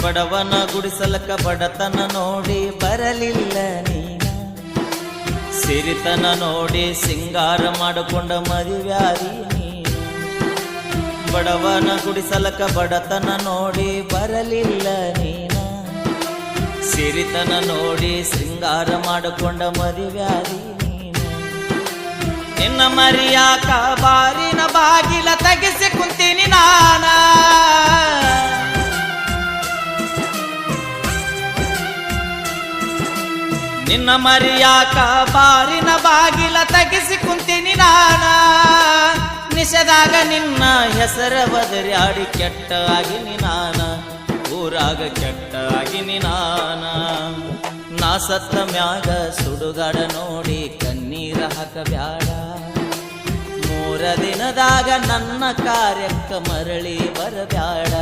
ಬಡವನ ಗುಡಿಸಲಕ ಬಡತನ ನೋಡಿ ಬರಲಿಲ್ಲ ನೀನ, ಸಿರಿತನ ನೋಡಿ ಸಿಂಗಾರ ಮಾಡಿಕೊಂಡ ಮದುವ್ಯಾದಿ ನೀನ. ಬಡವನ ಗುಡಿಸಲಕ ಬಡತನ ನೋಡಿ ಬರಲಿಲ್ಲ ನೀನ, ಸಿರಿತನ ನೋಡಿ ಸಿಂಗಾರ ಮಾಡಿಕೊಂಡ ಮದುವ್ಯಾದಿ ನೀನ. ನಿನ್ನ ಮರಿಯಾಕ ಬಾರಿನ ಬಾಗಿಲ ತೆಗೆಸಿ ಕುಂತೀನಿ ನಾನ, ನಿನ್ನ ಮರಿಯಾಕ ಬಾರಿನ ಬಾಗಿಲ ತೆಗೆಸಿ ಕುಂತೀನಿ ನಾನ. ನಿಷದಾಗ ನಿನ್ನ ಹೆಸರ ಬದರ್ಯಾಡಿ ಕೆಟ್ಟ ಆಗಿನಿ ನಾನ, ಊರಾಗ ಕೆಟ್ಟ ಆಗಿನಿ ನಾನ. ನಾ ಸತ್ತ ಮ್ಯಾಗ ಸುಡುಗಾಡ ನೋಡಿ ಕಣ್ಣೀರ ಹಾಕಬ್ಯಾಡ, 3 ದಿನದಾಗ ನನ್ನ ಕಾರ್ಯಕ್ಕ ಮರಳಿ ಬರಬ್ಯಾಡ.